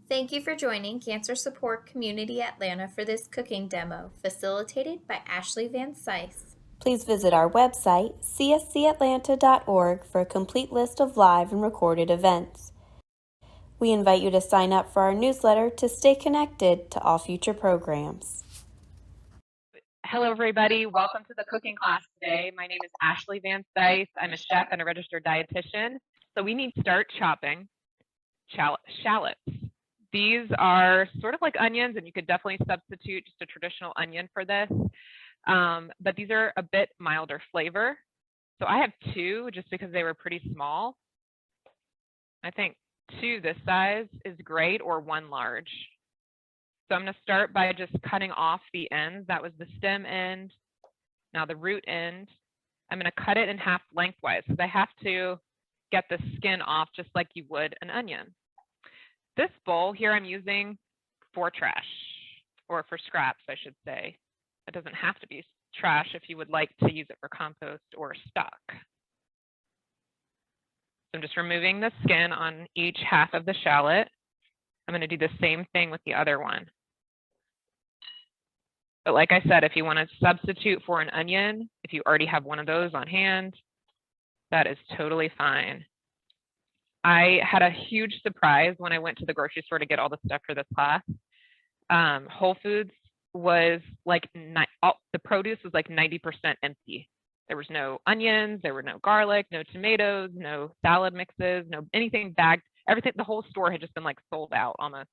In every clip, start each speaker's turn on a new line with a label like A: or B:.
A: Thank you for joining Cancer Support Community Atlanta for this cooking demo, facilitated by Ashley Van Sice.
B: Please visit our website, cscatlanta.org, for a complete list of live and recorded events. We invite you to sign up for our newsletter to stay connected to all future programs.
C: Hello, everybody. Welcome to the cooking class today. My name is Ashley Van Sice. I'm a chef and a registered dietitian. So we need to start chopping shallots. These are sort of like onions, and you could definitely substitute just a traditional onion for this. But these are a bit milder flavor. So I have two just because they were pretty small. I think two this size is great, or one large. So I'm going to start by just cutting off the ends. That was the stem end. Now the root end. I'm going to cut it in half lengthwise because I have to get the skin off just like you would an onion. This bowl here I'm using for trash, or for scraps, I should say. It doesn't have to be trash if you would like to use it for compost or stock. So I'm just removing the skin on each half of the shallot. I'm going to do the same thing with the other one. But like I said, if you want to substitute for an onion, if you already have one of those on hand, that is totally fine. I had a huge surprise when I went to the grocery store to get all the stuff for this class. Whole Foods was like, the produce was like 90% empty. There was no onions, there were no garlic, no tomatoes, no salad mixes, no anything bagged. Everything, the whole store had just been like sold out almost,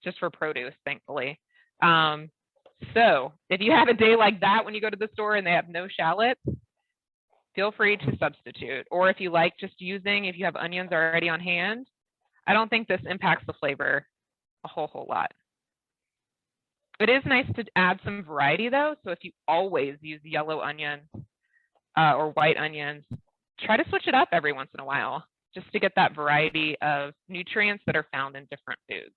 C: just for produce, thankfully. So if you have a day like that when you go to the store and they have no shallots, feel free to substitute. Or if you like just using, if you have onions already on hand, I don't think this impacts the flavor a whole lot. It is nice to add some variety though. So if you always use yellow onions or white onions, try to switch it up every once in a while, just to get that variety of nutrients that are found in different foods.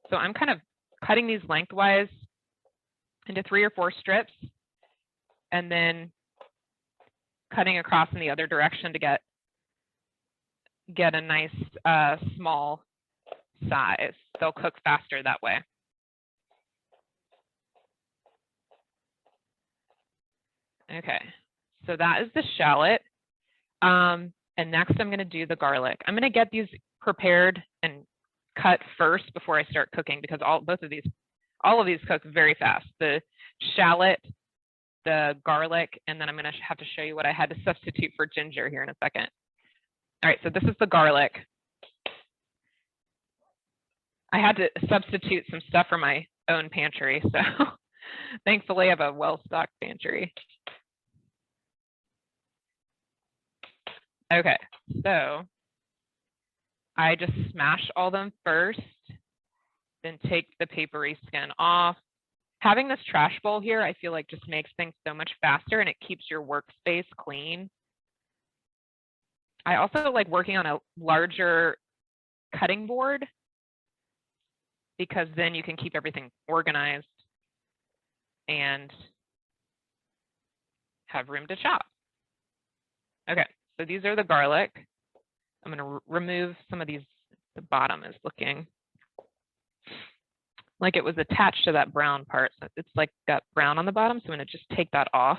C: So I'm kind of cutting these lengthwise into 3 or 4 strips, and then cutting across in the other direction to get a nice small size. They'll cook faster that way. Okay, so that is the shallot. And next I'm going to do the garlic. I'm going to get these prepared and cut first before I start cooking, because all of these cook very fast. The shallot, the garlic, and then I'm going to have to show you what I had to substitute for ginger here in a second. All right, so this is the garlic. I had to substitute some stuff from my own pantry, so thankfully I have a well-stocked pantry. Okay, so I just smash all them first, then take the papery skin off. Having this trash bowl here, I feel like just makes things so much faster, and it keeps your workspace clean. I also like working on a larger cutting board, because then you can keep everything organized and have room to chop. Okay, so these are the garlic. I'm going to remove some of these. The bottom is looking like it was attached to that brown part. So it's like got brown on the bottom, so I'm going to just take that off.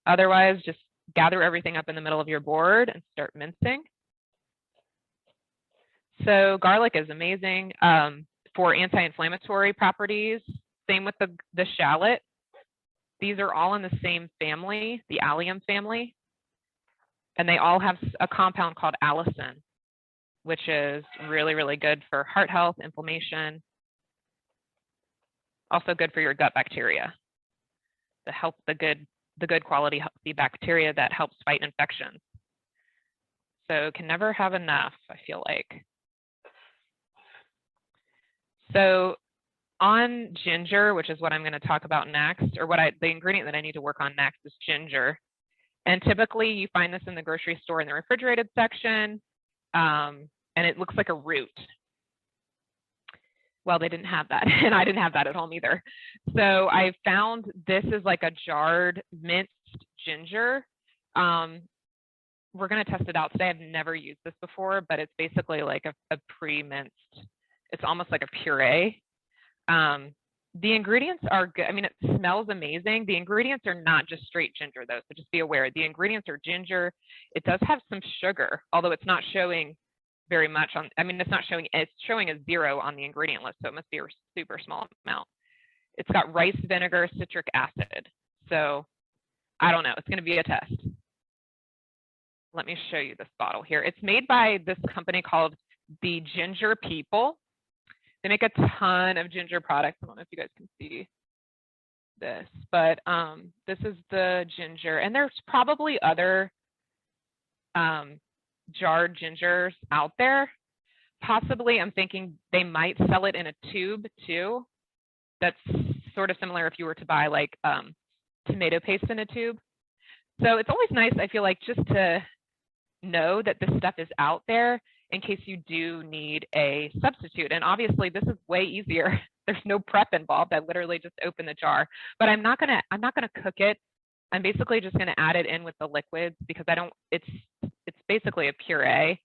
C: Otherwise, just gather everything up in the middle of your board and start mincing. So garlic is amazing for anti-inflammatory properties. Same with the shallot. These are all in the same family, the allium family. And they all have a compound called allicin, which is really, really good for heart health, inflammation. Also good for your gut bacteria. The good quality healthy bacteria that helps fight infections. So can never have enough, I feel like. So on ginger, which is what I'm going to talk about next, or the ingredient that I need to work on next is ginger. And typically you find this in the grocery store in the refrigerated section, and it looks like a root. Well, they didn't have that, and I didn't have that at home either. So I found this is like a jarred minced ginger. we're going to test it out today. I've never used this before, but it's basically like a pre-minced, it's almost like a puree. The ingredients are good. I mean, it smells amazing. The ingredients are not just straight ginger though, so just be aware. The ingredients are ginger. It does have some sugar, although it's not showing very much on, I mean, it's showing a 0 on the ingredient list, so it must be a super small amount. It's got rice vinegar, citric acid. So I don't know, it's gonna be a test. Let me show you this bottle here. It's made by this company called The Ginger People. They make a ton of ginger products. I don't know if you guys can see this, but this is the ginger. And there's probably other jarred gingers out there. Possibly, I'm thinking they might sell it in a tube too. That's sort of similar if you were to buy like tomato paste in a tube. So it's always nice, I feel like, just to know that this stuff is out there in case you do need a substitute. And obviously this is way easier. There's no prep involved. I literally just open the jar, but I'm not gonna cook it. I'm basically just gonna add it in with the liquids because it's basically a puree.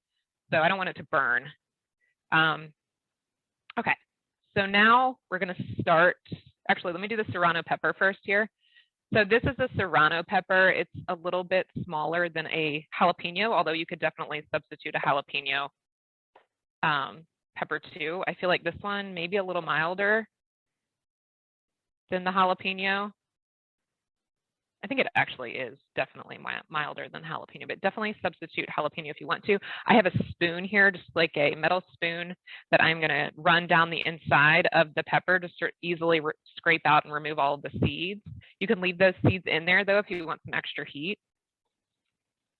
C: So I don't want it to burn. Okay, so now we're gonna start, actually, let me do the serrano pepper first here. So this is a serrano pepper. It's a little bit smaller than a jalapeno, although you could definitely substitute a jalapeno pepper too. I feel like this one may be a little milder than the jalapeno. I think it actually is definitely milder than jalapeno, but definitely substitute jalapeno if you want to. I have a spoon here, just like a metal spoon that I'm gonna run down the inside of the pepper to easily scrape out and remove all of the seeds. You can leave those seeds in there though if you want some extra heat.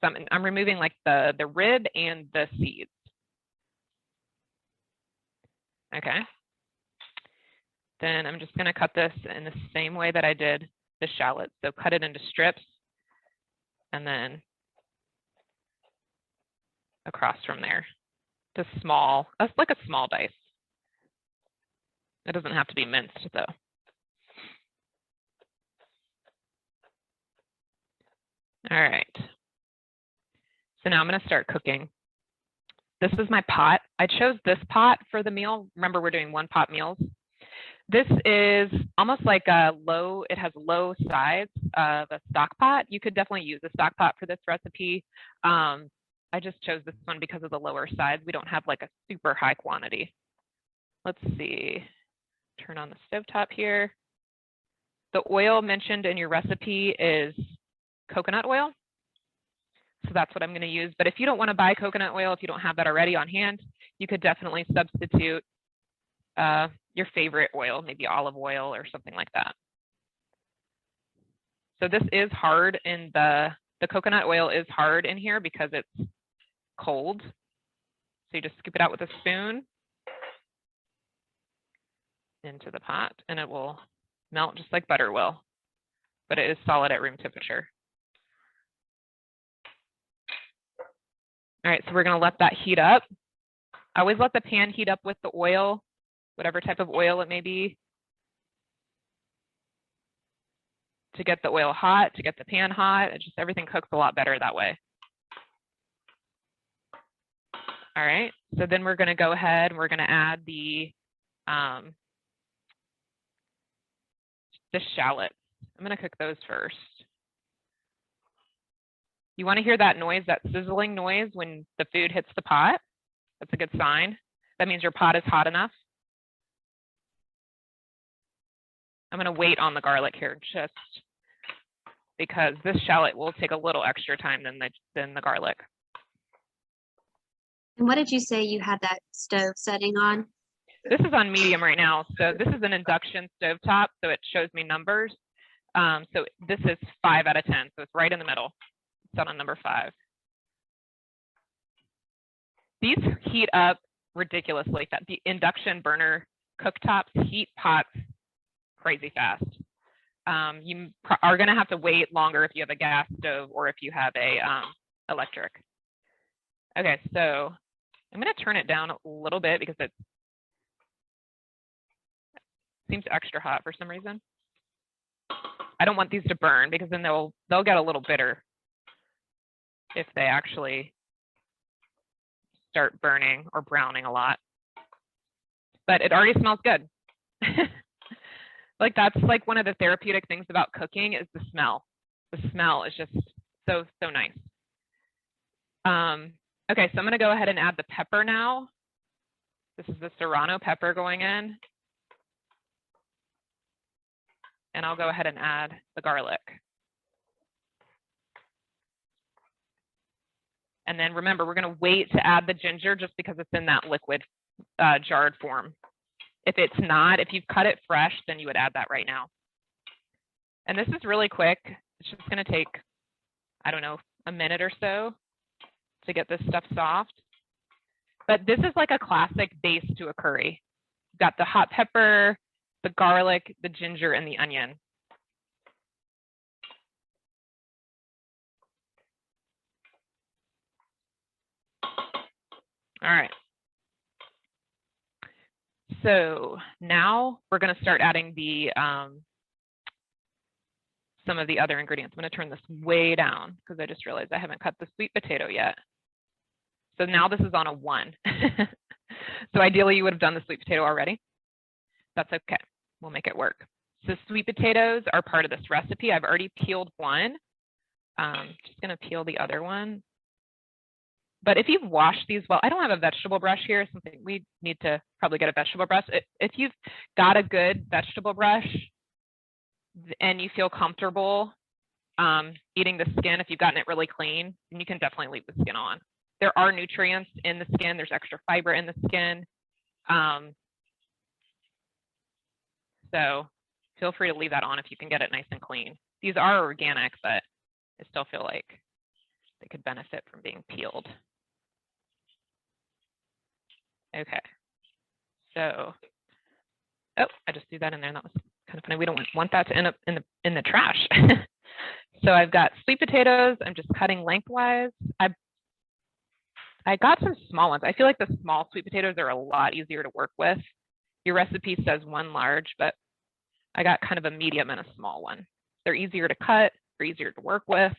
C: So I'm removing like the rib and the seeds. Okay. Then I'm just gonna cut this in the same way that I did the shallots. So cut it into strips and then across from there to small, that's like a small dice. It doesn't have to be minced though. All right. So now I'm gonna start cooking. This is my pot. I chose this pot for the meal. Remember, we're doing 1-pot meals. This is almost like it has low sides of a stock pot. You could definitely use a stock pot for this recipe. I just chose this one because of the lower sides. We don't have like a super high quantity. Let's see, turn on the stovetop here. The oil mentioned in your recipe is coconut oil. So that's what I'm gonna use. But if you don't wanna buy coconut oil, if you don't have that already on hand, you could definitely substitute your favorite oil, maybe olive oil or something like that. So this is hard in the coconut oil is hard in here because it's cold. So you just scoop it out with a spoon into the pot and it will melt just like butter will, but it is solid at room temperature. All right, so we're gonna let that heat up. I always let the pan heat up with the oil, whatever type of oil it may be, to get the oil hot, to get the pan hot. It just, everything cooks a lot better that way. All right, so then we're gonna go ahead and we're gonna add the shallots. I'm gonna cook those first. You wanna hear that noise, that sizzling noise when the food hits the pot? That's a good sign. That means your pot is hot enough. I'm gonna wait on the garlic here just because this shallot will take a little extra time than the garlic.
D: And what did you say you had that stove setting on?
C: This is on medium right now. So this is an induction stovetop, so it shows me numbers. So this is 5 out of 10, so it's right in the middle. It's on number 5. These heat up ridiculously fast. The induction burner cooktops heat pots crazy fast. You are gonna have to wait longer if you have a gas stove or if you have a electric. Okay, so I'm gonna turn it down a little bit because it seems extra hot for some reason. I don't want these to burn because then they'll get a little bitter. if they actually start burning or browning a lot. But it already smells good. Like that's like one of the therapeutic things about cooking is the smell. The smell is just so nice. Okay, so I'm gonna go ahead and add the pepper now. This is the serrano pepper going in. And I'll go ahead and add the garlic. And then remember, we're gonna wait to add the ginger just because it's in that liquid jarred form. If it's not, if you've cut it fresh, then you would add that right now. And this is really quick. It's just gonna take, I don't know, a minute or so to get this stuff soft. But this is like a classic base to a curry. You've got the hot pepper, the garlic, the ginger, and the onion. All right. So now we're going to start adding the some of the other ingredients. I'm going to turn this way down because I just realized I haven't cut the sweet potato yet. So now this is on a 1. So ideally you would have done the sweet potato already. That's okay. We'll make it work. So sweet potatoes are part of this recipe. I've already peeled one. Just going to peel the other one. But if you've washed these well, I don't have a vegetable brush here. Something we need to probably get a vegetable brush. If you've got a good vegetable brush and you feel comfortable eating the skin, if you've gotten it really clean, then you can definitely leave the skin on. There are nutrients in the skin. There's extra fiber in the skin. So feel free to leave that on if you can get it nice and clean. These are organic, but I still feel like they could benefit from being peeled. Okay, so, oh, I just threw that in there. That was kind of funny. We don't want that to end up in the trash. So I've got sweet potatoes. I'm just cutting lengthwise. I got some small ones. I feel like the small sweet potatoes are a lot easier to work with. Your recipe says 1 large, but I got kind of a medium and a small one. They're easier to cut, they're easier to work with,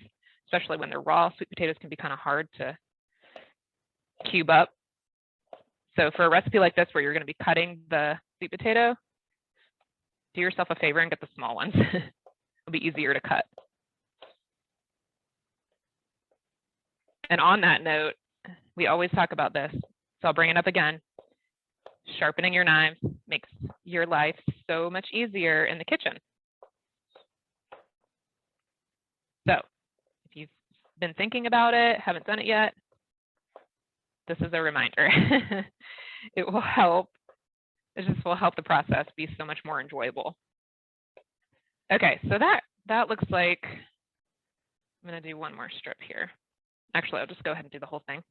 C: especially when they're raw. Sweet potatoes can be kind of hard to cube up. So for a recipe like this where you're going to be cutting the sweet potato, do yourself a favor and get the small ones. It'll be easier to cut. And on that note, we always talk about this, so I'll bring it up again. Sharpening your knives makes your life so much easier in the kitchen. So if you've been thinking about it, haven't done it yet, this is a reminder. It will help. It just will help the process be so much more enjoyable. Okay, so that looks like, I'm going to do one more strip here. Actually, I'll just go ahead and do the whole thing,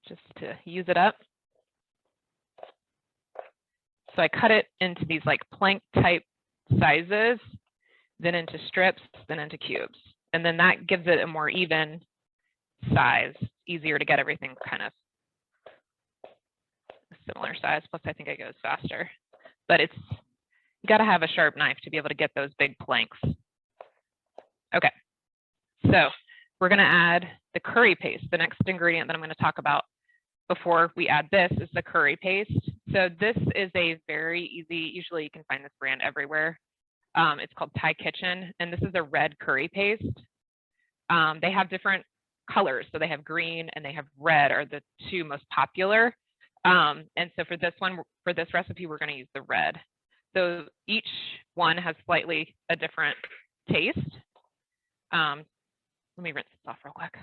C: just to use it up. So I cut it into these like plank type sizes, then into strips, then into cubes. And then that gives it a more even size, easier to get everything kind of a similar size. Plus I think it goes faster, but you got to have a sharp knife to be able to get those big planks. Okay, so we're going to add the curry paste. The next ingredient that I'm going to talk about before we add this is the curry paste. So this is a very easy, usually you can find this brand everywhere. It's called Thai Kitchen, and this is a red curry paste. They have different colors. So they have green and they have red are the 2 most popular. And so for this recipe, we're going to use the red. So each one has slightly a different taste. Let me rinse this off real quick.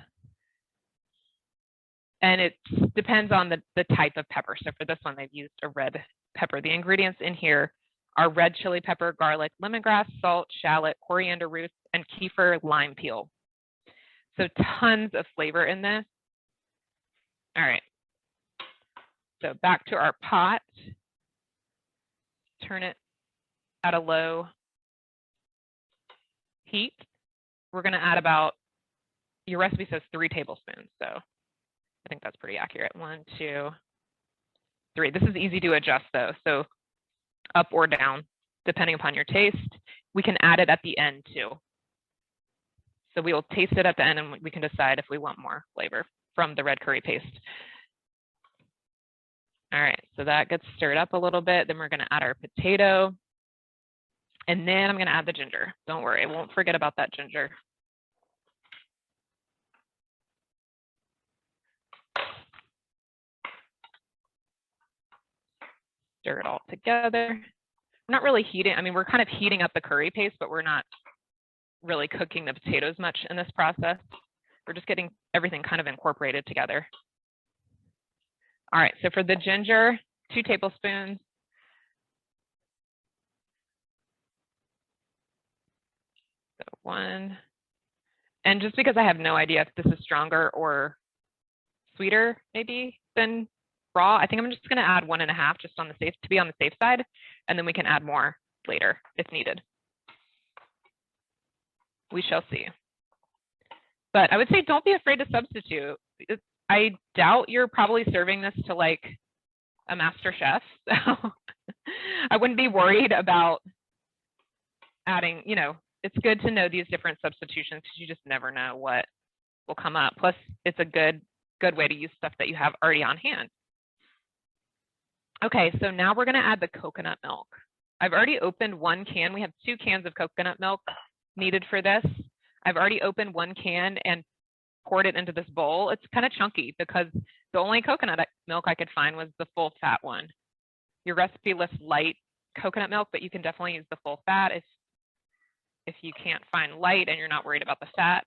C: And it depends on the type of pepper. So for this one, they've used a red pepper. The ingredients in here are red chili pepper, garlic, lemongrass, salt, shallot, coriander root, and kefir lime peel. So tons of flavor in this. All right. So back to our pot. Turn it at a low heat. We're going to add about, your recipe says 3 tablespoons. So I think that's pretty accurate. 1, 2, 3. This is easy to adjust though. So up or down, depending upon your taste. We can add it at the end too. So we will taste it at the end and we can decide if we want more flavor from the red curry paste. All right, so that gets stirred up a little bit. Then we're going to add our potato. And then I'm going to add the ginger. Don't worry, I won't forget about that ginger. Stir it all together. We're not really heating, I mean, we're kind of heating up the curry paste, but we're not really cooking the potatoes much in this process. We're just getting everything kind of incorporated together. All right, so for the ginger, 2 tablespoons. So 1. And just because I have no idea if this is stronger or sweeter maybe than raw, I think I'm just gonna add 1.5 just on the safe, to be on the safe side, and then we can add more later if needed. We shall see. But I would say don't be afraid to substitute. I doubt you're probably serving this to like a master chef. So I wouldn't be worried about adding, you know, it's good to know these different substitutions because you just never know what will come up. Plus, it's a good way to use stuff that you have already on hand. Okay, so now we're gonna add the coconut milk. I've already opened 1 can. We have 2 cans of coconut milk needed for this. I've already opened 1 can and poured it into this bowl. It's kind of chunky because the only coconut milk I could find was the full fat one. Your recipe lists light coconut milk, but you can definitely use the full fat if you can't find light and you're not worried about the fat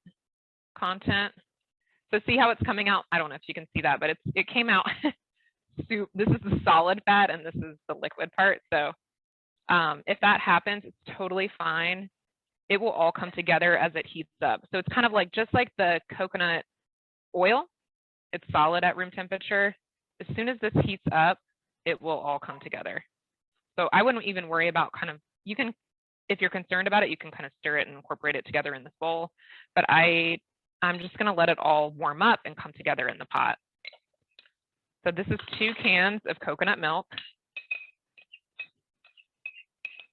C: content. So see how it's coming out? I don't know if you can see that, but it came out. This is the solid fat and this is the liquid part. So if that happens, it's totally fine. It will all come together as it heats up. So it's kind of like, just like the coconut oil, it's solid at room temperature. As soon as this heats up, it will all come together. So I wouldn't even worry about kind of, you can, if you're concerned about it, you can kind of stir it and incorporate it together in this bowl. But I'm just gonna let it all warm up and come together in the pot. So this is 2 cans of coconut milk.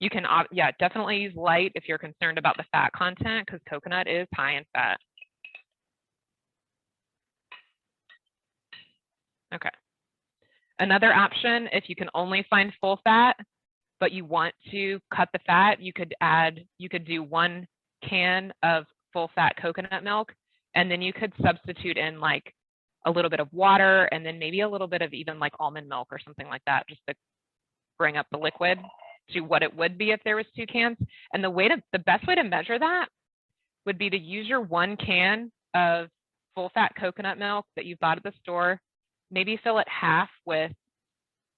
C: You can, yeah, definitely use light if you're concerned about the fat content because coconut is high in fat. Okay. Another option, if you can only find full fat, but you want to cut the fat, you could do 1 can of full fat coconut milk, and then you could substitute in like a little bit of water and then maybe a little bit of even like almond milk or something like that, just to bring up the liquid to what it would be if there was 2 cans. And the best way to measure that would be to use your 1 can of full fat coconut milk that you bought at the store, maybe fill it half with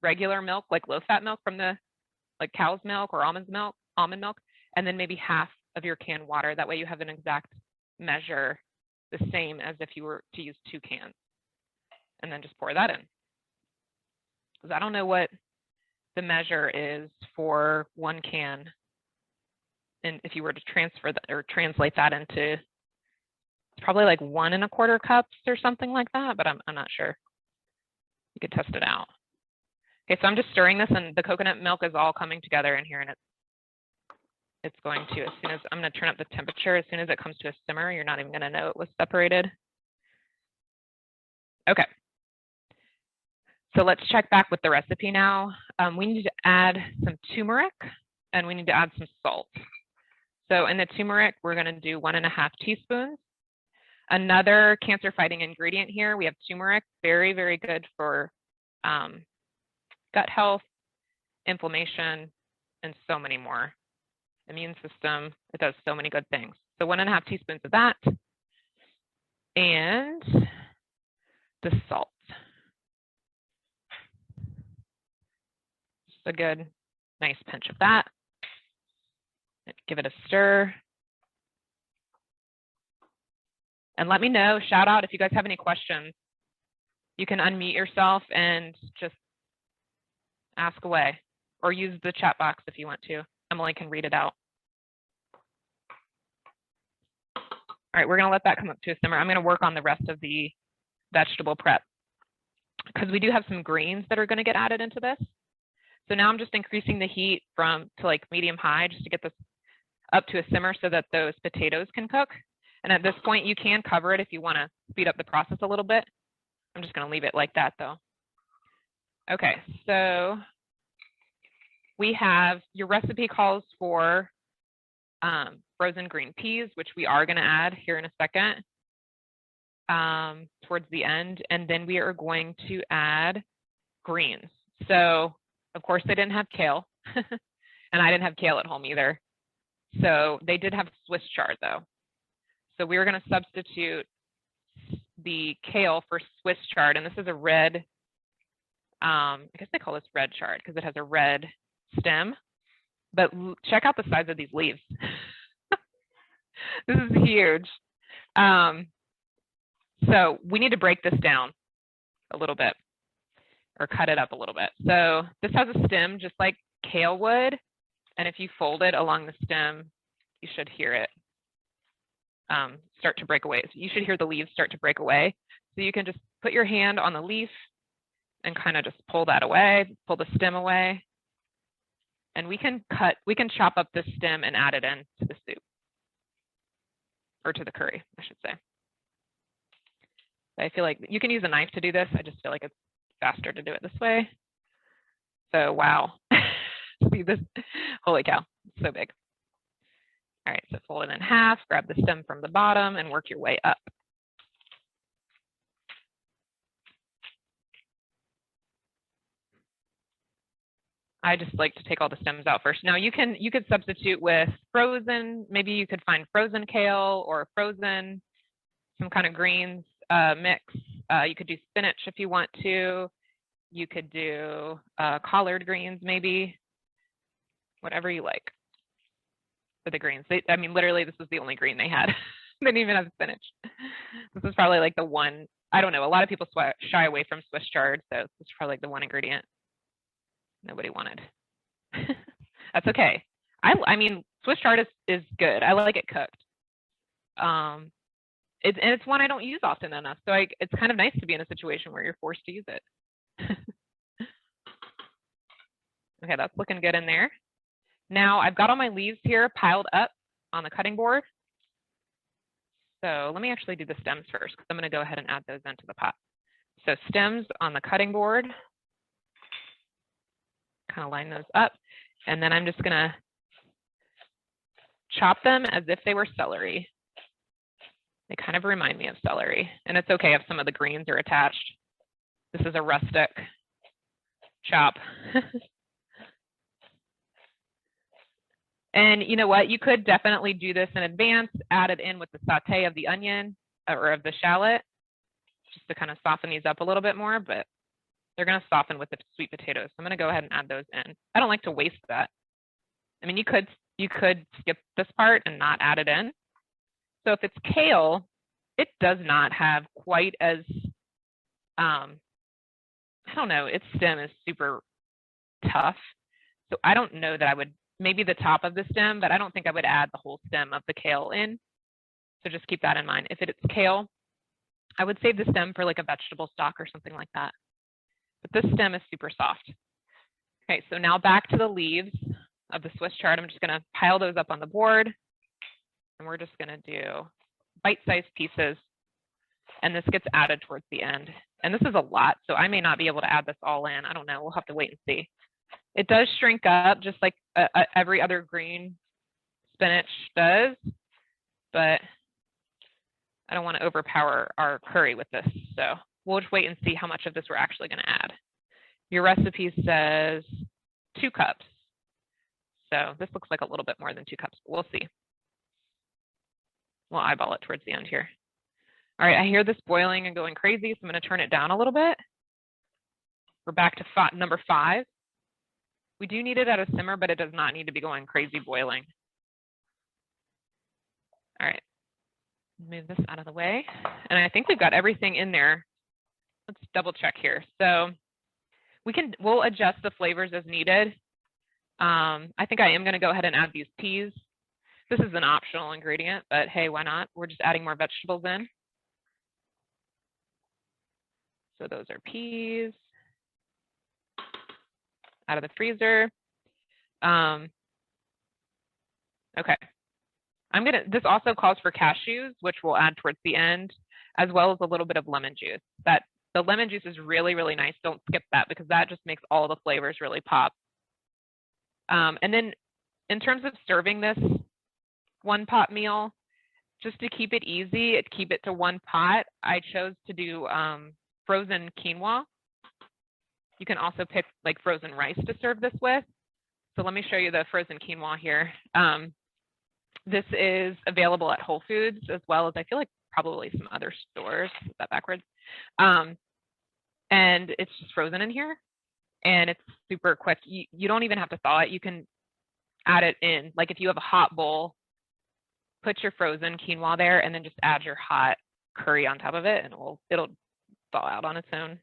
C: regular milk, like low fat milk from the like cow's milk or almond milk, and then maybe half of your canned water. That way you have an exact measure, the same as if you were to use 2 cans. And then just pour that in. Because I don't know what the measure is for 1 can. And if you were to transfer that or translate that into, it's probably like 1 1/4 cups or something like that, but I'm not sure. You could test it out. Okay, so I'm just stirring this and the coconut milk is all coming together in here, and it's going to, as soon as, I'm going to turn up the temperature, as soon as it comes to a simmer, you're not even going to know it was separated. Okay. So let's check back with the recipe now. We need to add some turmeric and we need to add some salt. So in the turmeric, we're going to do 1.5 teaspoons. Another cancer fighting ingredient here, we have turmeric, very, very good for gut health, inflammation, and so many more. Immune system, it does so many good things. So 1.5 teaspoons of that and the salt. A good, nice pinch of that. Give it a stir. And let me know, shout out if you guys have any questions. You can unmute yourself and just ask away or use the chat box if you want to. Emily can read it out. All right, we're gonna let that come up to a simmer. I'm gonna work on the rest of the vegetable prep because we do have some greens that are gonna get added into this. So now I'm just increasing the heat to like medium high just to get this up to a simmer so that those potatoes can cook. And at this point, you can cover it if you want to speed up the process a little bit. I'm just going to leave it like that though. Okay, so we have, your recipe calls for frozen green peas, which we are going to add here in a second towards the end. And then we are going to add greens. So of course they didn't have kale and I didn't have kale at home either. So they did have Swiss chard though. So we were going to substitute the kale for Swiss chard. And this is a red, I guess they call this red chard because it has a red stem. But check out the size of these leaves. This is huge. So we need to break this down a little bit or cut it up a little bit. So this has a stem just like kale would. And if you fold it along the stem, you should hear it start to break away. So you should hear the leaves start to break away. So you can just put your hand on the leaf and kind of just pull that away, pull the stem away. And we can chop up the stem and add it in to the soup. Or to the curry, I should say. I feel like you can use a knife to do this. I just feel like it's faster to do it this way. So wow, see this, holy cow, it's so big. All right, so fold it in half, grab the stem from the bottom and work your way up. I just like to take all the stems out first. Now you could substitute with frozen, maybe you could find frozen kale or frozen, some kind of greens mix. You could do spinach if you want to. You could do collard greens maybe, whatever you like for the greens. I mean, literally this was the only green they had. They didn't even have spinach. This is probably like the one, I don't know, a lot of people shy away from Swiss chard, so this is probably like the one ingredient nobody wanted. That's okay. I mean, Swiss chard is good. I like it cooked. It's one I don't use often enough, so it's kind of nice to be in a situation where you're forced to use it. Okay, that's looking good in there. Now I've got all my leaves here piled up on the cutting board. So let me actually do the stems first because I'm going to go ahead and add those into the pot. So stems on the cutting board. Kind of line those up. And then I'm just going to chop them as if they were celery. They kind of remind me of celery. And it's okay if some of the greens are attached. This is a rustic chop. And you know what? You could definitely do this in advance, add it in with the saute of the onion or of the shallot, just to kind of soften these up a little bit more, but they're going to soften with the sweet potatoes. So I'm going to go ahead and add those in. I don't like to waste that. I mean, you could skip this part and not add it in. So if it's kale, it does not have quite as, I don't know, its stem is super tough. So I don't know that I would, maybe the top of the stem, but I don't think I would add the whole stem of the kale in. So just keep that in mind. If it's kale, I would save the stem for like a vegetable stock or something like that. But this stem is super soft. Okay, so now back to the leaves of the Swiss chard. I'm just going to pile those up on the board. And we're just going to do bite-sized pieces. And this gets added towards the end. And this is a lot, so I may not be able to add this all in. I don't know. We'll have to wait and see. It does shrink up just like every other green spinach does, but I don't want to overpower our curry with this. So we'll just wait and see how much of this we're actually going to add. Your recipe says 2 cups. So this looks like a little bit more than 2 cups, but we'll see. We'll eyeball it towards the end here. All right, I hear this boiling and going crazy, so I'm going to turn it down a little bit. We're back to number 5. We do need it at a simmer, but it does not need to be going crazy boiling. All right, move this out of the way. And I think we've got everything in there. Let's double check here. So we'll adjust the flavors as needed. I think I am going to go ahead and add these peas. This is an optional ingredient, but hey, why not? We're just adding more vegetables in. So those are peas out of the freezer. Okay. This also calls for cashews, which we'll add towards the end, as well as a little bit of lemon juice. The lemon juice is really, really nice. Don't skip that because that just makes all the flavors really pop. And then in terms of serving this one pot meal, just to keep it easy, keep it to one pot, I chose to do frozen quinoa. You can also pick like frozen rice to serve this with. So let me show you the frozen quinoa here. This is available at Whole Foods as well as I feel like probably some other stores. Is that backwards? And it's just frozen in here and it's super quick. You don't even have to thaw it. You can add it in. Like if you have a hot bowl, put your frozen quinoa there and then just add your hot curry on top of it and it'll thaw out on its own.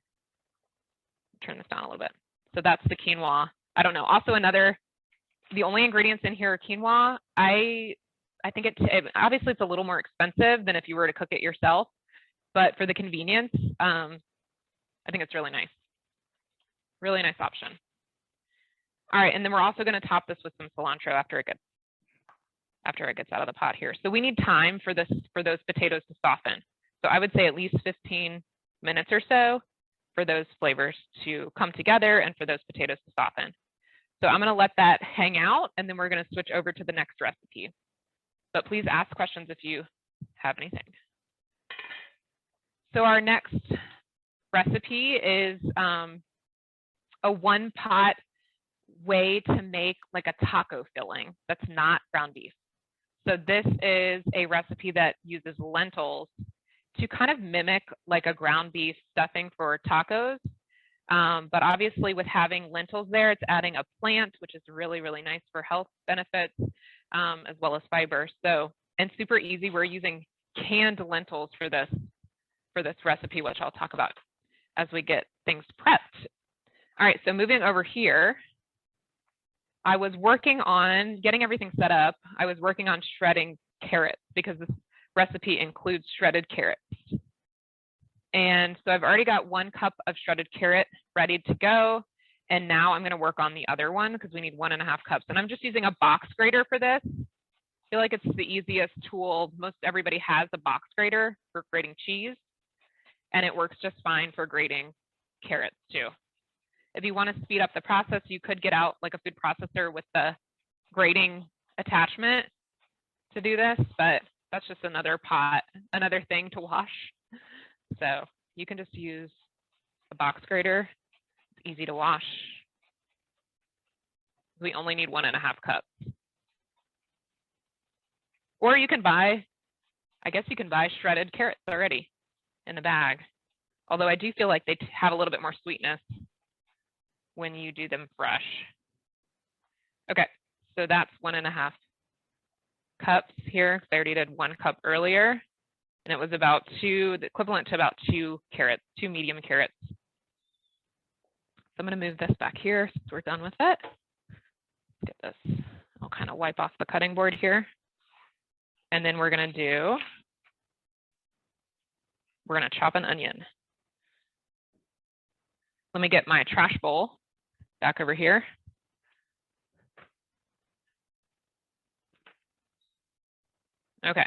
C: Turn this down a little bit. So that's the quinoa. I don't know. Also the only ingredients in here are quinoa. I think obviously it's a little more expensive than if you were to cook it yourself, but for the convenience, I think it's really nice. Really nice option. All right, and then we're also going to top this with some cilantro after it gets out of the pot here. So we need time for those potatoes to soften. So I would say at least 15 minutes or so for those flavors to come together and for those potatoes to soften. So I'm going to let that hang out, and then we're going to switch over to the next recipe. But please ask questions if you have anything. So our next recipe is a one-pot way to make like a taco filling that's not ground beef. So this is a recipe that uses lentils to kind of mimic like a ground beef stuffing for tacos. But obviously with having lentils there, it's adding a plant, which is really, really nice for health benefits, as well as fiber. So, and super easy. We're using canned lentils for this recipe, which I'll talk about as we get things prepped. All right, so moving over here, I was working on getting everything set up. I was working on shredding carrots because this recipe includes shredded carrots. And so I've already got 1 cup of shredded carrot ready to go. And now I'm going to work on the other one because we need 1.5 cups. And I'm just using a box grater for this. I feel like it's the easiest tool. Most everybody has a box grater for grating cheese, and it works just fine for grating carrots too. If you want to speed up the process, you could get out like a food processor with the grating attachment to do this, but that's just another thing to wash. So you can just use a box grater. It's easy to wash. We only need 1.5 cups. Or you can buy shredded carrots already in the bag. Although I do feel like they have a little bit more sweetness when you do them fresh. Okay, so that's 1.5 cups here, because I already did 1 cup earlier. And it was about equivalent to about 2 medium carrots. So I'm going to move this back here since we're done with it. Let's get this. I'll kind of wipe off the cutting board here. And then we're going to chop an onion. Let me get my trash bowl back over here. Okay.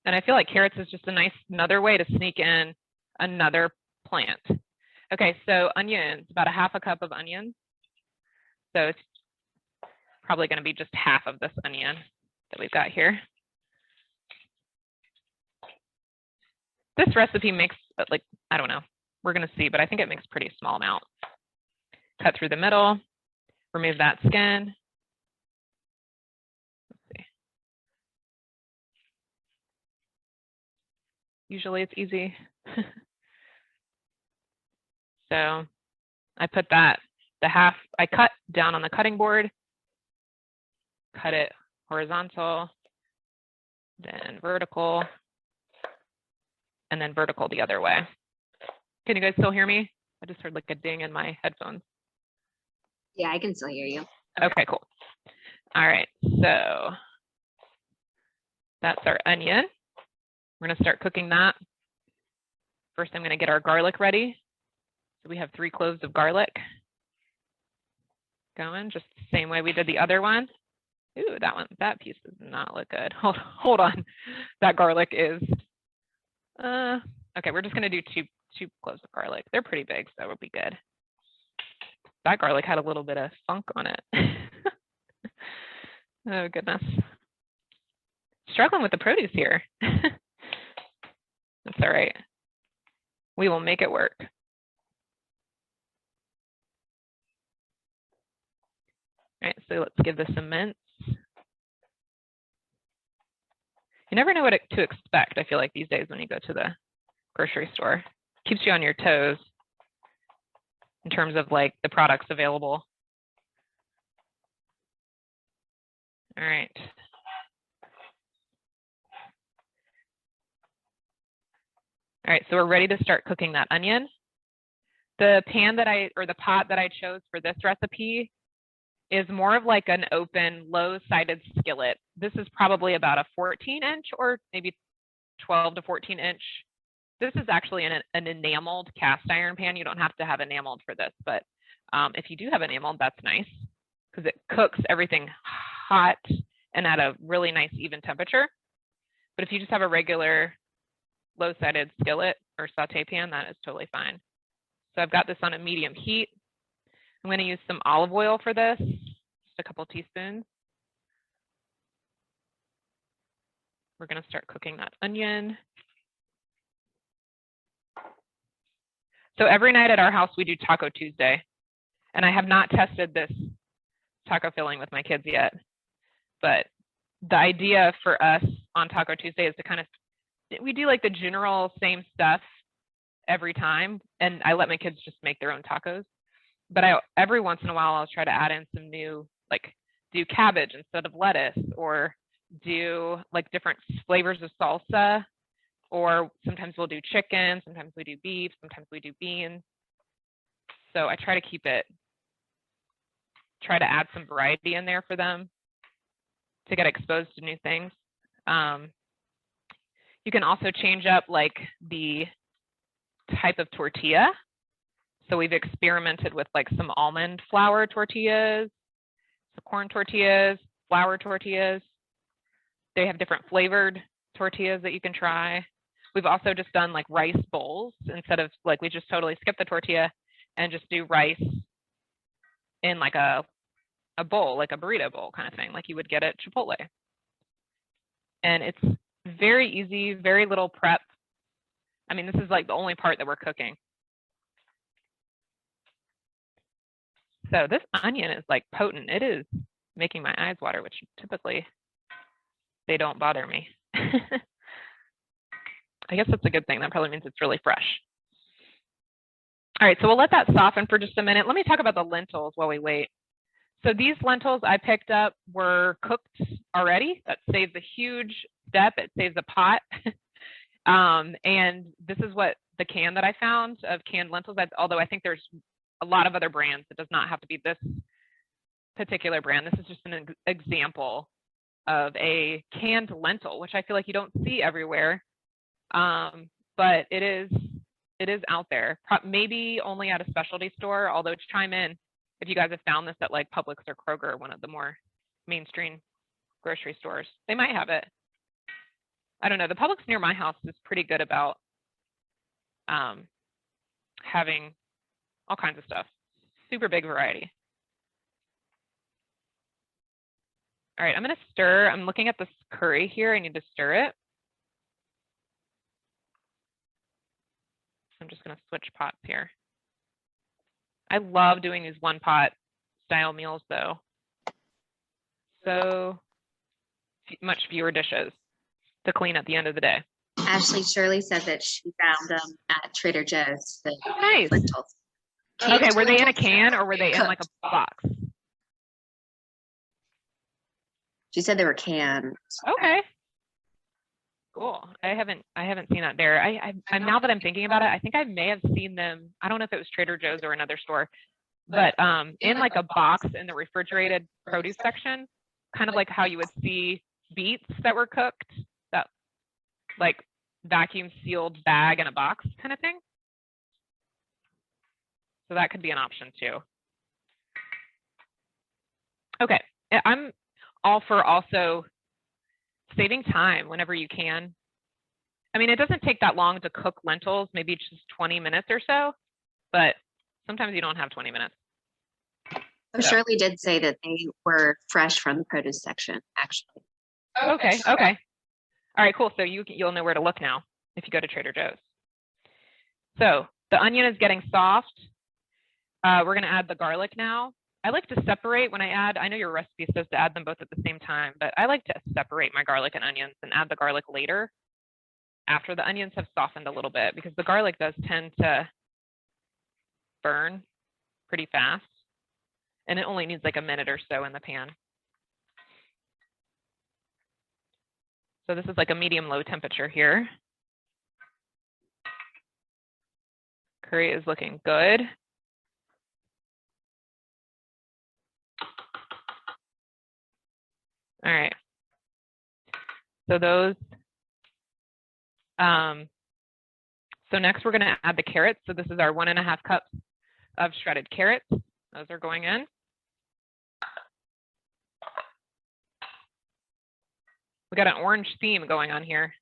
C: And I feel like carrots is just another way to sneak in another plant. Okay, so onions, about 1/2 cup of onions. So it's probably going to be just half of this onion that we've got here. This recipe makes, like, I don't know, we're going to see, but I think it makes a pretty small amount. Cut through the middle, remove that skin. Let's see. Usually it's easy. So I put I cut down on the cutting board, cut it horizontal, then vertical, and then vertical the other way. Can you guys still hear me? I just heard like a ding in my headphones.
D: Yeah, I can still hear you.
C: Okay, cool. All right, so that's our onion. We're gonna start cooking that. First, I'm gonna get our garlic ready. So we have 3 cloves of garlic going, just the same way we did the other one. Ooh, that piece does not look good. Hold on. That garlic is, okay, we're just gonna do two cloves of garlic. They're pretty big, so that would be good. That garlic had a little bit of funk on it. Oh goodness. Struggling with the produce here. That's all right. We will make it work. All right, so let's give this a mince. You never know what to expect, I feel like, these days when you go to the grocery store. Keeps you on your toes in terms of like the products available. All right. All right, so we're ready to start cooking that onion. The pot that I chose for this recipe is more of like an open, low-sided skillet. This is probably about a 14-inch or maybe 12 to 14-inch. This is actually an enameled cast iron pan. You don't have to have enameled for this, but if you do have enameled, that's nice because it cooks everything hot and at a really nice even temperature. But if you just have a regular low-sided skillet or saute pan, that is totally fine. So I've got this on a medium heat. I'm going to use some olive oil for this, just a couple teaspoons. We're going to start cooking that onion. So every night at our house, we do Taco Tuesday. And I have not tested this taco filling with my kids yet. But the idea for us on Taco Tuesday is to kind of, we do like the general same stuff every time. And I let my kids just make their own tacos. But every once in a while, I'll try to add in some new, like do cabbage instead of lettuce, or do like different flavors of salsa, or sometimes we'll do chicken, sometimes we do beef, sometimes we do beans. So I try to add some variety in there for them to get exposed to new things. You can also change up like the type of tortilla. So we've experimented with like some almond flour tortillas, some corn tortillas, flour tortillas. They have different flavored tortillas that you can try. We've also just done like rice bowls instead of like, we just totally skip the tortilla and just do rice in like a bowl, like a burrito bowl kind of thing, like you would get at Chipotle. And it's very easy, very little prep. I mean, this is like the only part that we're cooking. So this onion is like potent. It is making my eyes water, which typically they don't bother me. I guess that's a good thing. That probably means it's really fresh. All right, so we'll let that soften for just a minute. Let me talk about the lentils while we wait. So these lentils I picked up were cooked already. That saves a huge step. It saves a pot. And this is what the can that I found of canned lentils, although I think there's a lot of other brands. It does not have to be this particular brand. This is just an example of a canned lentil, which I feel like you don't see everywhere. But it is out there. Maybe only at a specialty store, although chime in if you guys have found this at like Publix or Kroger, one of the more mainstream grocery stores. They might have it. I don't know. The Publix near my house is pretty good about having all kinds of stuff. Super big variety. All right, I'm going to stir. I'm looking at this curry here. I need to stir it. I'm just going to switch pots here. I love doing these one pot style meals though. So much fewer dishes to clean at the end of the day.
D: Ashley Shirley said that she found them at Trader Joe's. The
C: Nice.
D: lentils.
C: Okay, were they in a can or were they in like a box?
D: She said they were canned.
C: Okay. Cool. I haven't seen that there. I now that I'm thinking about it, I think I may have seen them. I don't know if it was Trader Joe's or another store, but in like a box in the refrigerated produce section, kind of like how you would see beets that were cooked, that like vacuum sealed bag in a box kind of thing. So that could be an option too. Okay, I'm all for also saving time whenever you can. I mean, it doesn't take that long to cook lentils, maybe just 20 minutes or so, but sometimes you don't have 20 minutes.
D: So Shirley did say that they were fresh from the produce section, actually.
C: Okay. All right, cool. So you'll know where to look now if you go to Trader Joe's. So the onion is getting soft. We're going to add the garlic now. I like to separate when I add. I know your recipe says to add them both at the same time, but I like to separate my garlic and onions and add the garlic later after the onions have softened a little bit, because the garlic does tend to burn pretty fast, and it only needs like a minute or so in the pan. So this is like a medium-low temperature here. Curry is looking good. All right. So those, so next we're going to add the carrots. So this is our 1.5 cups of shredded carrots. Those are going in. We got an orange theme going on here.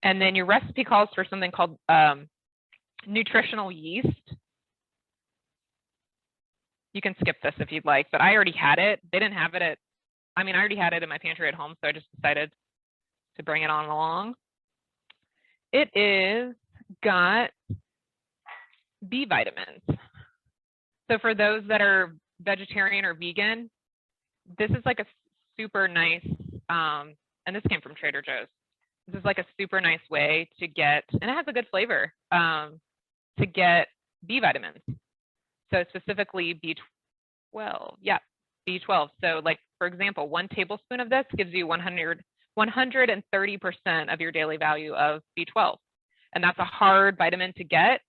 C: And then your recipe calls for something called nutritional yeast. You can skip this if you'd like, but I already had it. They didn't have it I already had it in my pantry at home, so I just decided to bring it on along. It is got B vitamins. So for those that are vegetarian or vegan, this is like a super nice, and this came from Trader Joe's. This is like a super nice way to get, and it has a good flavor, to get B vitamins. So specifically B12, yeah, B12. So like, for example, 1 tablespoon of this gives you 130% of your daily value of B12. And that's a hard vitamin to get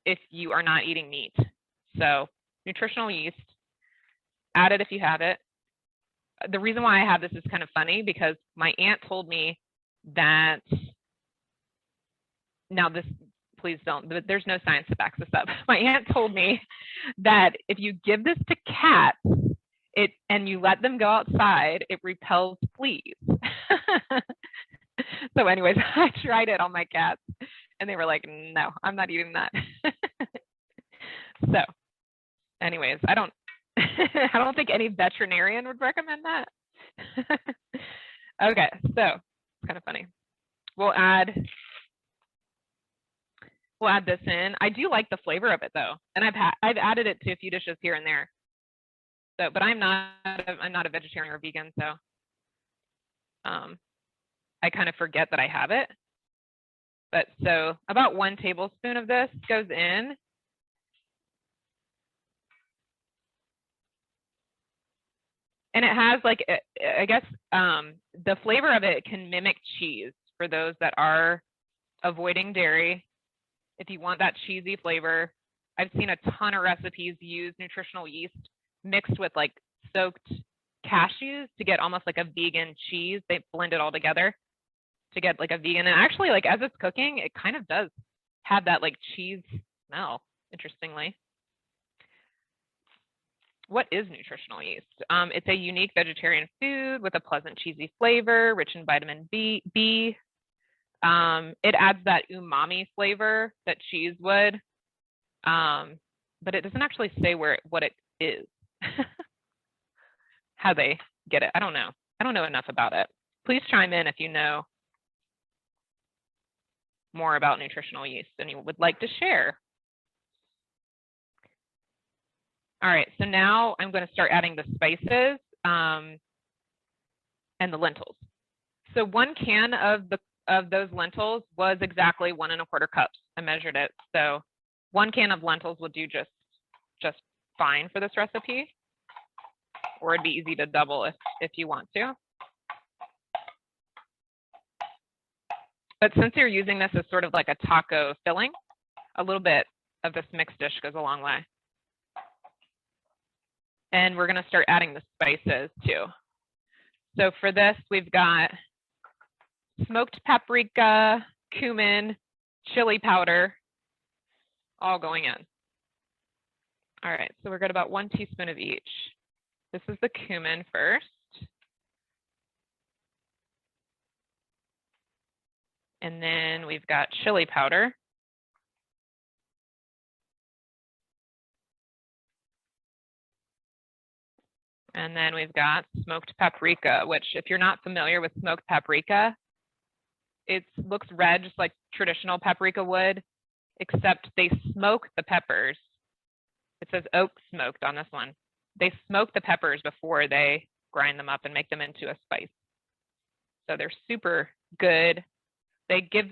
C: if you are not eating meat. So nutritional yeast, add it if you have it. The reason why I have this is kind of funny, because my aunt told me that, now this, please don't, there's no science that backs this up. My aunt told me that if you give this to cats, and you let them go outside, it repels fleas. So anyways, I tried it on my cats and they were like, no, I'm not eating that. So anyways, I don't think any veterinarian would recommend that. Okay, so it's kind of funny. We'll add this in. I do like the flavor of it though, and I've added it to a few dishes here and there. So, but I'm not a vegetarian or vegan, so I kind of forget that I have it. But so about 1 tablespoon of this goes in. And it has like, I guess the flavor of it can mimic cheese for those that are avoiding dairy. If you want that cheesy flavor, I've seen a ton of recipes use nutritional yeast mixed with like soaked cashews to get almost like a vegan cheese. They blend it all together to get like a vegan. And actually, like as it's cooking, it kind of does have that like cheese smell, interestingly. What is nutritional yeast? It's a unique vegetarian food with a pleasant cheesy flavor, rich in vitamin B. It adds that umami flavor that cheese would, but it doesn't actually say what it is. How they get it. I don't know. I don't know enough about it. Please chime in if you know more about nutritional yeast and you would like to share. All right, so now I'm going to start adding the spices and the lentils. So 1 can of those lentils was exactly 1¼ cups. I measured it. So 1 can of lentils will do just fine for this recipe, or it'd be easy to double if you want to. But since you're using this as sort of like a taco filling, a little bit of this mixed dish goes a long way. And we're going to start adding the spices too. So for this, we've got smoked paprika, cumin, chili powder, all going in. All right, so we're good about 1 teaspoon of each. This is the cumin first. And then we've got chili powder. And then we've got smoked paprika, which if you're not familiar with smoked paprika, it looks red just like traditional paprika would, except they smoke the peppers. It says oak smoked on this one. They smoke the peppers before they grind them up and make them into a spice. So they're super good. They give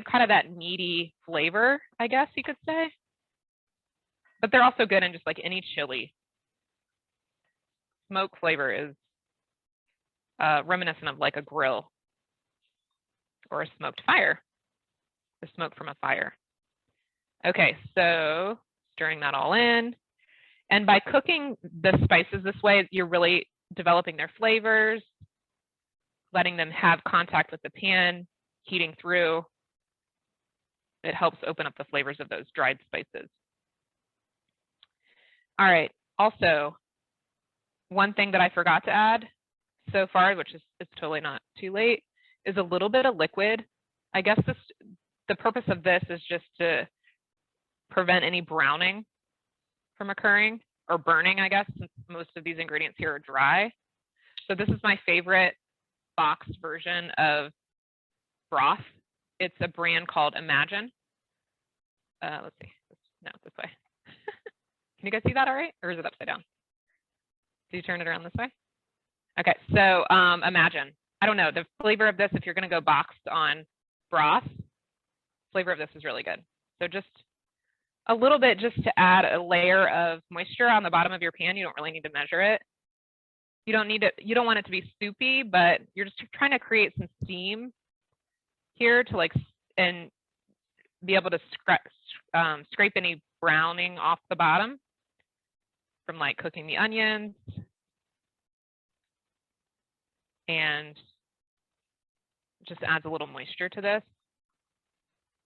C: kind of that meaty flavor, I guess you could say. But they're also good in just like any chili. Smoke flavor is reminiscent of like a grill or a smoked fire, the smoke from a fire. Okay, so stirring that all in. And by cooking the spices this way, you're really developing their flavors, letting them have contact with the pan, heating through. It helps open up the flavors of those dried spices. All right, also, one thing that I forgot to add so far, which is totally not too late, is a little bit of liquid. I guess the purpose of this is just to prevent any browning from occurring, or burning, I guess, since most of these ingredients here are dry. So this is my favorite boxed version of broth. It's a brand called Imagine. Let's see. No, this way. Can you guys see that all right? Or is it upside down? Do you turn it around this way? Okay, so Imagine. I don't know, the flavor of this, if you're gonna go boxed on broth, flavor of this is really good. So just a little bit just to add a layer of moisture on the bottom of your pan. You don't really need to measure it. You don't want it to be soupy, but you're just trying to create some steam here to and be able to scrape any browning off the bottom from like cooking the onions. And just adds a little moisture to this.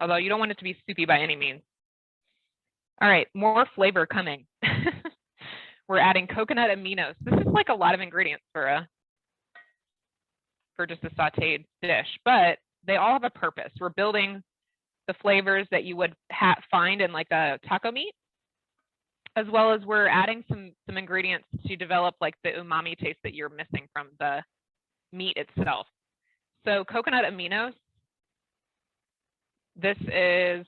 C: Although you don't want it to be soupy by any means. All right, more flavor coming. We're adding coconut aminos. This is like a lot of ingredients for just a sauteed dish, but they all have a purpose. We're building the flavors that you would find in like a taco meat, as well as we're adding some ingredients to develop like the umami taste that you're missing from the meat itself. So coconut aminos, this is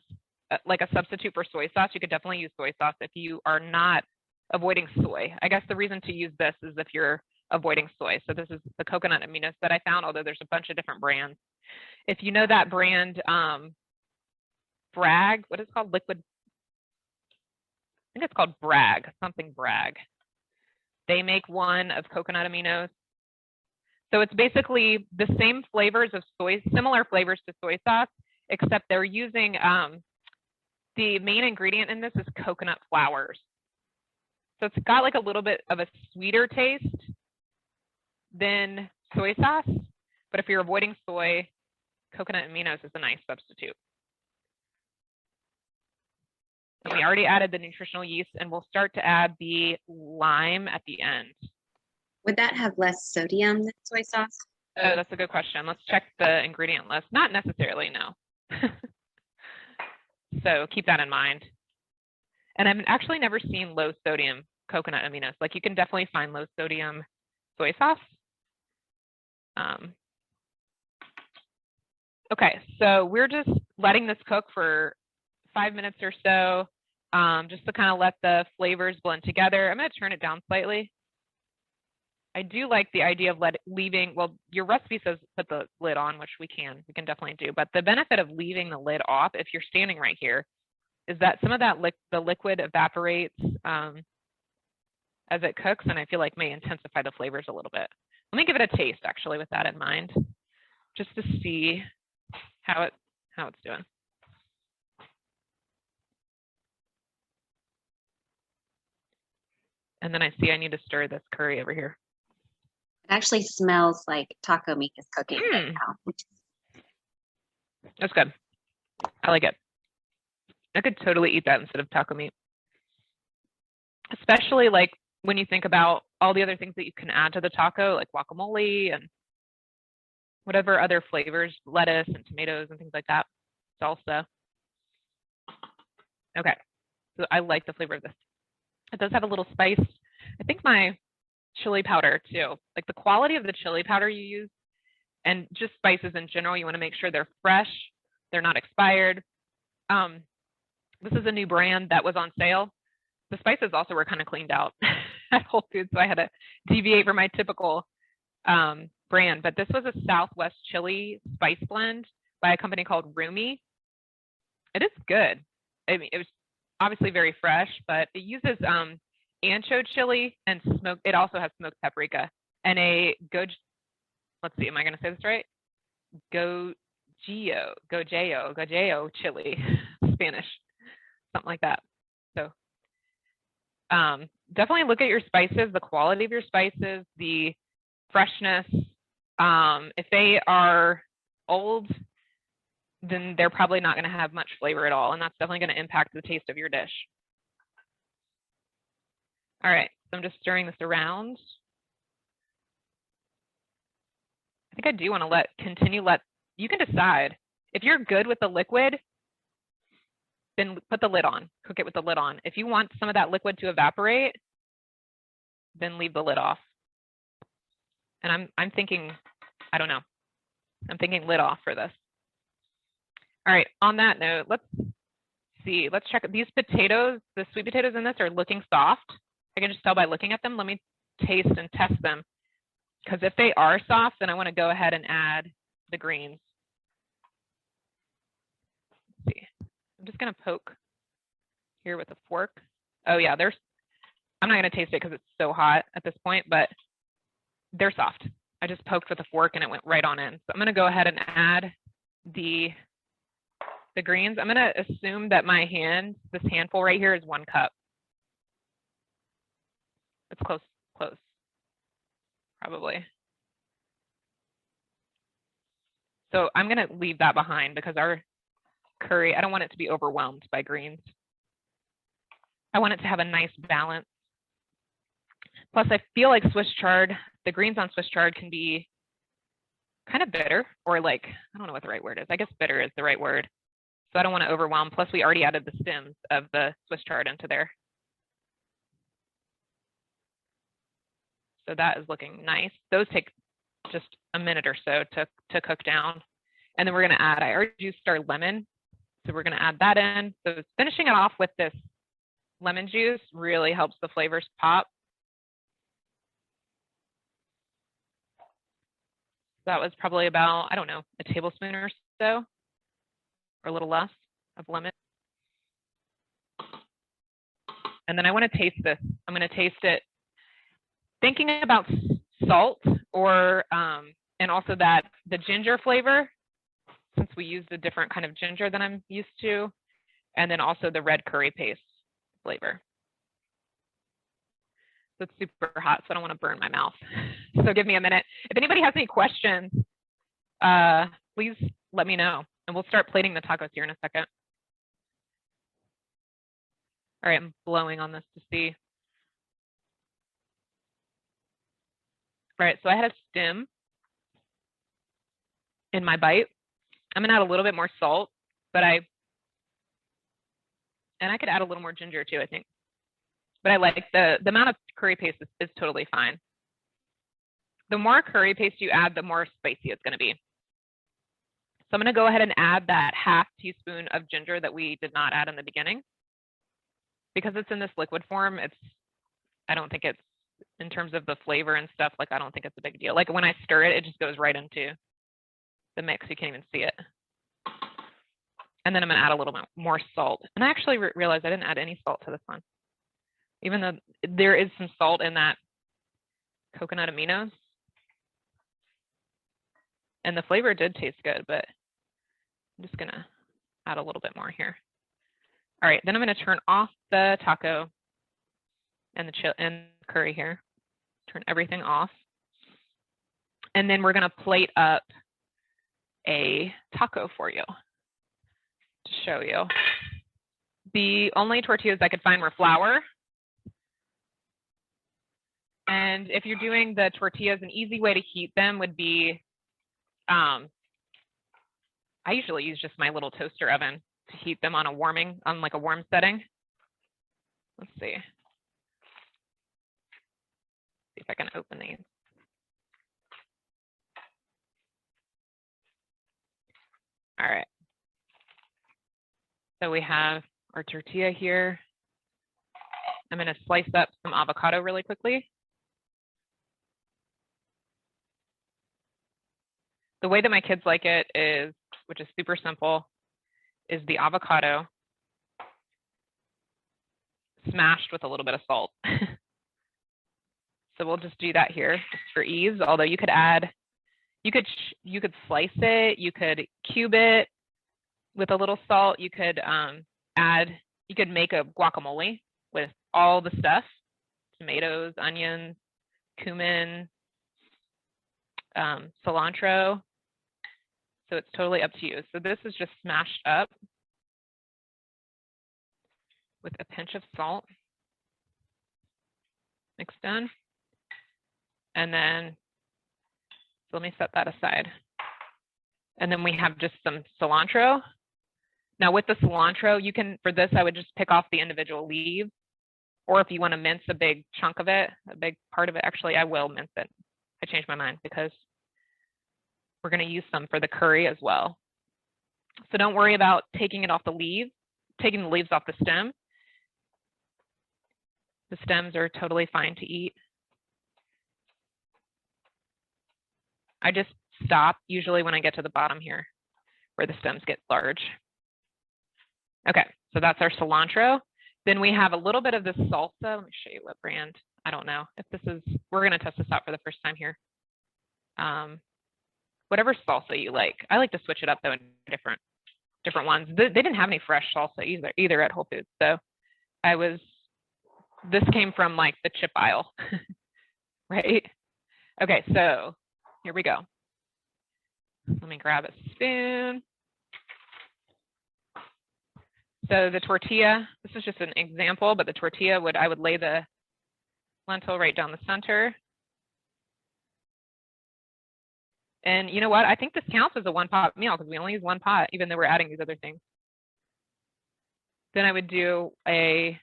C: like a substitute for soy sauce. You could definitely use soy sauce if you are not avoiding soy. I guess the reason to use this is if you're avoiding soy. So this is the coconut aminos that I found, although there's a bunch of different brands. If you know that brand, Bragg, what is it called? Liquid, I think it's called Bragg, something Bragg. They make one of coconut aminos. So it's basically the same flavors of soy, similar flavors to soy sauce, except they're using, the main ingredient in this is coconut flowers. So it's got like a little bit of a sweeter taste than soy sauce, but if you're avoiding soy, coconut aminos is a nice substitute. And we already added the nutritional yeast, and we'll start to add the lime at the end.
D: Would that have less sodium than soy sauce?
C: Oh, that's a good question. Let's check the ingredient list. Not necessarily, no. So keep that in mind. And I've actually never seen low sodium coconut aminos. Like you can definitely find low sodium soy sauce. Okay, so we're just letting this cook for 5 minutes or so, just to kind of let the flavors blend together. I'm going to turn it down slightly. I do like the idea of leaving, well, your recipe says put the lid on, which we can definitely do. But the benefit of leaving the lid off, if you're standing right here, is that some of that the liquid evaporates as it cooks, and I feel like may intensify the flavors a little bit. Let me give it a taste, actually, with that in mind, just to see how it's doing. And then I see I need to stir this curry over here.
D: It actually smells like taco meat is cooking right now.
C: That's good. I like it. I could totally eat that instead of taco meat. Especially like when you think about all the other things that you can add to the taco, like guacamole and whatever other flavors, lettuce and tomatoes and things like that, salsa. Okay, so I like the flavor of this. It does have a little spice. I think my chili powder too, like the quality of the chili powder you use and just spices in general, you want to make sure they're fresh, they're not expired. This is a new brand that was on sale. The spices also were kind of cleaned out at Whole Foods, so I had to deviate from my typical brand. But this was a Southwest chili spice blend by a company called Rumi. It is good. I mean, it was obviously very fresh, but it uses ancho chili and smoked. It also has smoked paprika and a let's see, am I going to say this right? Gojeo chili, Spanish, something like that. So definitely look at your spices, the quality of your spices, the freshness. If they are old, then they're probably not going to have much flavor at all, and that's definitely going to impact the taste of your dish. All right, so I'm just stirring this around. I think I do want to you can decide. If you're good with the liquid, then put the lid on, cook it with the lid on. If you want some of that liquid to evaporate, then leave the lid off. And I'm thinking, I don't know, I'm thinking lid off for this. All right, on that note, let's see, let's check. These potatoes, the sweet potatoes in this are looking soft. I can just tell by looking at them. Let me taste and test them. Because if they are soft, then I want to go ahead and add the greens. Let's see, I'm just going to poke here with a fork. Oh yeah, I'm not going to taste it because it's so hot at this point, but they're soft. I just poked with a fork and it went right on in. So I'm going to go ahead and add the greens. I'm going to assume that this handful right here is 1 cup. It's close, probably. So I'm going to leave that behind because our curry, I don't want it to be overwhelmed by greens. I want it to have a nice balance. Plus, I feel like Swiss chard, the greens on Swiss chard can be kind of bitter, or like, I don't know what the right word is. I guess bitter is the right word. So I don't want to overwhelm. Plus, we already added the stems of the Swiss chard into there. So that is looking nice. Those take just a minute or so to cook down. And then we're going to add, I already juiced our lemon. So we're going to add that in. So finishing it off with this lemon juice really helps the flavors pop. That was probably about, I don't know, a tablespoon or so, or a little less of lemon. And then I want to taste this. I'm going to taste it thinking about salt or, and also that the ginger flavor, since we used a different kind of ginger than I'm used to, and then also the red curry paste flavor. So it's super hot, so I don't want to burn my mouth. So give me a minute. If anybody has any questions, please let me know, and we'll start plating the tacos here in a second. All right, I'm blowing on this to see. All right, so I had a stem in my bite. I'm gonna add a little bit more salt, but I could add a little more ginger too, I think. But I like the amount of curry paste is totally fine. The more curry paste you add, the more spicy it's gonna be. So I'm gonna go ahead and add that ½ teaspoon of ginger that we did not add in the beginning. Because it's in this liquid form, I don't think it's, in terms of the flavor and stuff, like I don't think it's a big deal. Like when I stir it, it just goes right into the mix. You can't even see it. And then I'm gonna add a little bit more salt. And I actually realized I didn't add any salt to this one. Even though there is some salt in that coconut aminos. And the flavor did taste good, but I'm just gonna add a little bit more here. All right, then I'm gonna turn off the taco and the curry here. Turn everything off. And then we're gonna plate up a taco for you. to show you. The only tortillas I could find were flour. And if you're doing the tortillas, an easy way to heat them would be, I usually use just my little toaster oven to heat them on like a warm setting. Let's see. See if I can open these. All right. So we have our tortilla here. I'm going to slice up some avocado really quickly. The way that my kids like it is, which is super simple, is the avocado smashed with a little bit of salt. So we'll just do that here just for ease, although you could add, you could slice it, you could cube it with a little salt, you could you could make a guacamole with all the stuff, tomatoes, onions, cumin, cilantro. So it's totally up to you. So this is just smashed up with a pinch of salt mixed in. And then, so let me set that aside. And then we have just some cilantro. Now with the cilantro, you can, for this, I would just pick off the individual leaves. Or if you want to mince a big chunk of it, a big part of it, actually, I will mince it. I changed my mind because we're going to use some for the curry as well. So don't worry about taking it off the leaves, taking the leaves off the stem. The stems are totally fine to eat. I just stop usually when I get to the bottom here where the stems get large. Okay, so that's our cilantro. Then we have a little bit of this salsa. Let me show you what brand. I don't know if this is, we're going to test this out for the first time here. Whatever salsa you like. I like to switch it up though in different ones. They didn't have any fresh salsa either at Whole Foods. So this came from like the chip aisle, right? Okay, so here we go. Let me grab a spoon. So the tortilla, this is just an example, but the tortilla I would lay the lentil right down the center. And you know what? I think this counts as a one-pot meal because we only use one pot, even though we're adding these other things. Then I would do a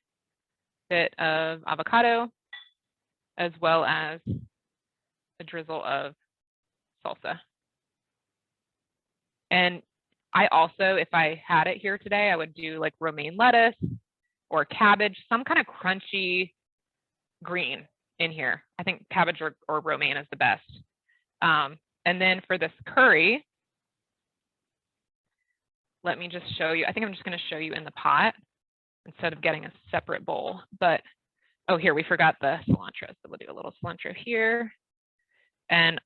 C: bit of avocado as well as a drizzle of salsa. And I also, if I had it here today, I would do like romaine lettuce or cabbage, some kind of crunchy green in here. I think cabbage or romaine is the best. And then for this curry, let me just show you. I think I'm just going to show you in the pot instead of getting a separate bowl. But, oh, here, we forgot the cilantro. So we'll do a little cilantro here. And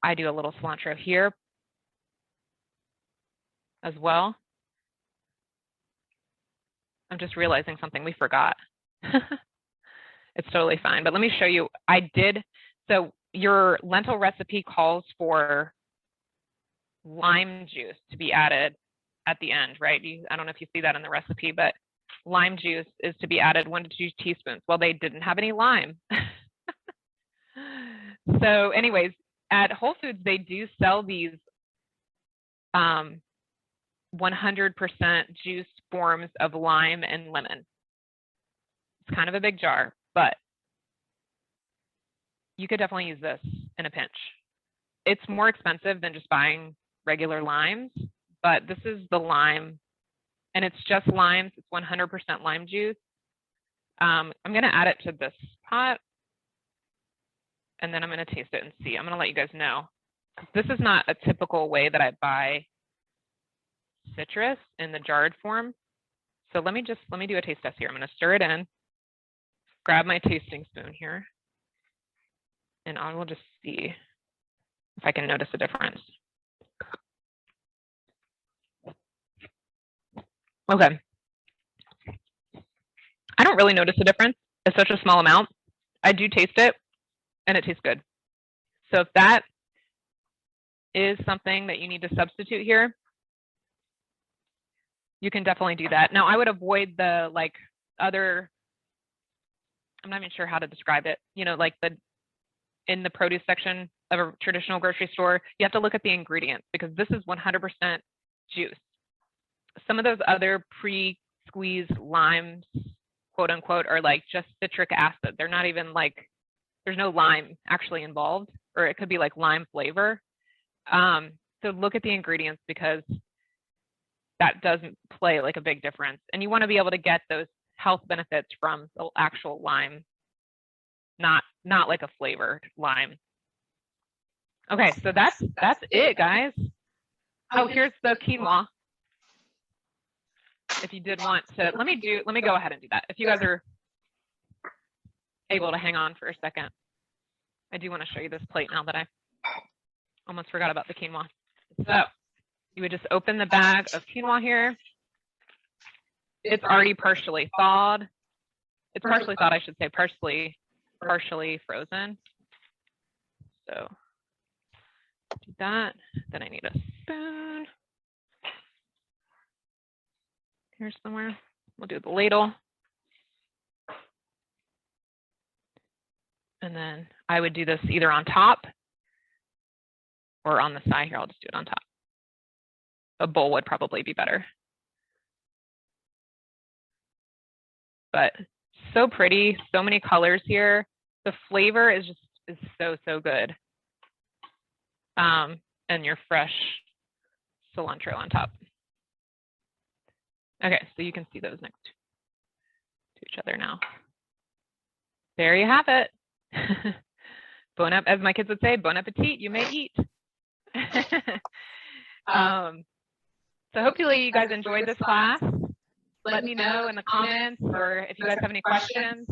C: I do a little cilantro here as well. I'm just realizing something we forgot. It's totally fine. But let me show you. So your lentil recipe calls for lime juice to be added at the end, right? I don't know if you see that in the recipe, but lime juice is to be added 1 to 2 teaspoons. Well, they didn't have any lime. So anyways, at Whole Foods, they do sell these 100% juice forms of lime and lemon. It's kind of a big jar, but you could definitely use this in a pinch. It's more expensive than just buying regular limes, but this is the lime, and it's just limes. It's 100% lime juice. I'm going to add it to this pot, and then I'm going to taste it and see. I'm going to let you guys know. This is not a typical way that I buy citrus in the jarred form. So let me do a taste test here. I'm going to stir it in, grab my tasting spoon here, and I will just see if I can notice a difference. Okay. I don't really notice a difference. It's such a small amount. I do taste it, and it tastes good. So if that is something that you need to substitute here, you can definitely do that. Now, I would avoid the like other, I'm not even sure how to describe it, you know, like in the produce section of a traditional grocery store, you have to look at the ingredients because this is 100% juice. Some of those other pre-squeezed limes, quote unquote, are like just citric acid. They're not even like, there's no lime actually involved, or it could be like lime flavor. So look at the ingredients because that doesn't play like a big difference. And you want to be able to get those health benefits from the actual lime, not like a flavored lime. Okay, so that's it, guys. Oh, here's the quinoa. If you did want to, let me go ahead and do that. If you guys are able to hang on for a second, I do want to show you this plate now that I almost forgot about the quinoa. So you would just open the bag of quinoa here. It's already partially thawed. It's partially thawed, I should say, partially frozen. So do that. Then I need a spoon. Here somewhere. We'll do the ladle. And then I would do this either on top or on the side here. I'll just do it on top. A bowl would probably be better. But so pretty, so many colors here. The flavor is so good. And your fresh cilantro on top. Okay, so you can see those next to each other now. There you have it. Bon appetit, as my kids would say, bon appetit, you may eat. So hopefully you guys enjoyed this class. Let me know in the comments or if you guys have any questions.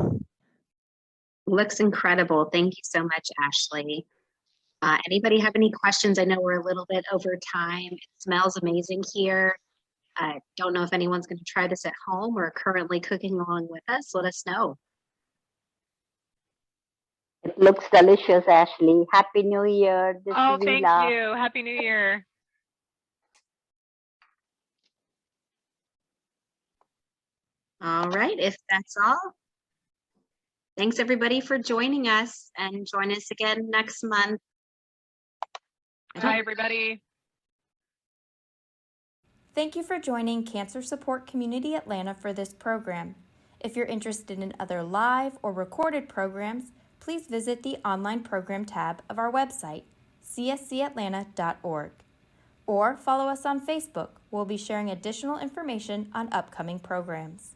D: Looks incredible. Thank you so much, Ashley. Anybody have any questions? I know we're a little bit over time. It smells amazing here. I don't know if anyone's going to try this at home or currently cooking along with us. Let us know.
E: It looks delicious, Ashley. Happy New Year. This
C: Oh,
E: is
C: thank
E: Ela.
C: you. Happy New Year.
D: All right, if that's all, thanks everybody for joining us, and join us again next month.
C: Bye, everybody.
B: Thank you for joining Cancer Support Community Atlanta for this program. If you're interested in other live or recorded programs, please visit the online program tab of our website, cscatlanta.org, or follow us on Facebook. We'll be sharing additional information on upcoming programs.